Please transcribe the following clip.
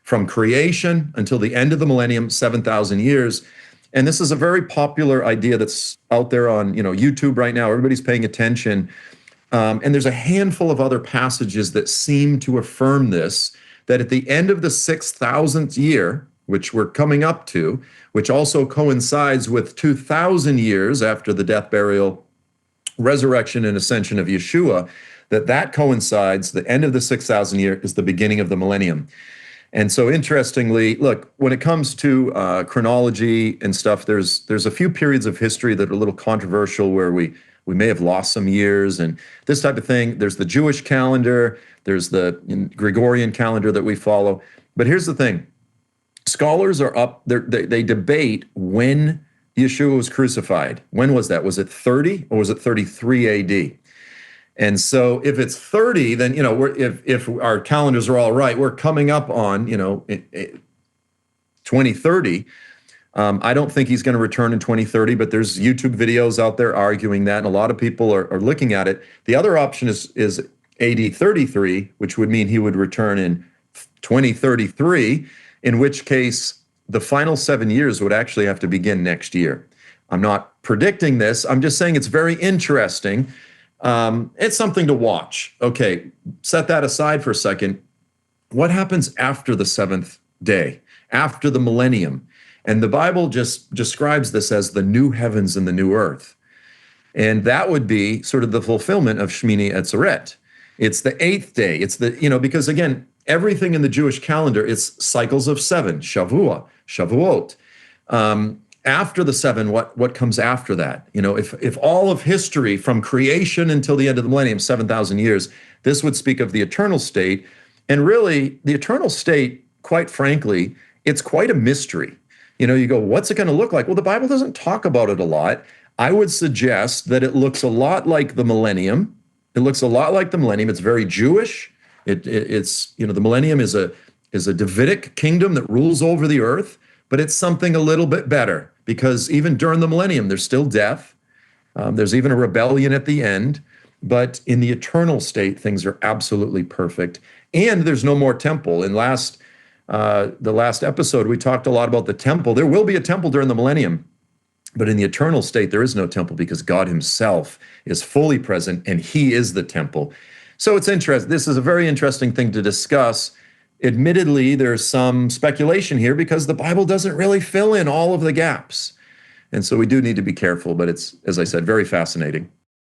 from creation until the end of the millennium, 7,000 years. And this is a very popular idea that's out there on, YouTube right now. Everybody's paying attention. And there's a handful of other passages that seem to affirm this, that at the end of the 6,000th year, which we're coming up to, which also coincides with 2,000 years after the death, burial, resurrection, and ascension of Yeshua, that coincides, the end of the 6,000 year is the beginning of the millennium. And so interestingly, look, when it comes to chronology and stuff, there's a few periods of history that are a little controversial where we may have lost some years and this type of thing. There's the Jewish calendar, there's the Gregorian calendar that we follow. But here's the thing. Scholars are up, they debate when Yeshua was crucified. When was that? Was it 30 or was it 33 AD? And so if it's 30, then, if our calendars are all right, we're coming up on, 2030. I don't think he's going to return in 2030, but there's YouTube videos out there arguing that, and a lot of people are looking at it. The other option is AD 33, which would mean he would return in 2033, in which case the final 7 years would actually have to begin next year. I'm not predicting this. I'm just saying it's very interesting. It's something to watch. Okay, set that aside for a second. What happens after the seventh day, after the millennium? And the Bible just describes this as the new heavens and the new earth. And that would be sort of the fulfillment of Shmini Atzeret. It's the eighth day. It's because again, everything in the Jewish calendar, it's cycles of seven, Shavuot. After the seven, what comes after that? If all of history from creation until the end of the millennium, 7,000 years, this would speak of the eternal state. And really, the eternal state, quite frankly, it's quite a mystery. You go, what's it going to look like? Well, the Bible doesn't talk about it a lot. I would suggest that it looks a lot like the millennium. It looks a lot like the millennium. It's very Jewish. It's the millennium is a Davidic kingdom that rules over the earth, but it's something a little bit better because even during the millennium, there's still death. There's even a rebellion at the end, but in the eternal state, things are absolutely perfect. And there's no more temple. In the last episode, we talked a lot about the temple. There will be a temple during the millennium, but in the eternal state, there is no temple because God himself is fully present and he is the temple. So it's interesting. This is a very interesting thing to discuss. Admittedly, there's some speculation here because the Bible doesn't really fill in all of the gaps. And so we do need to be careful, but it's, as I said, very fascinating.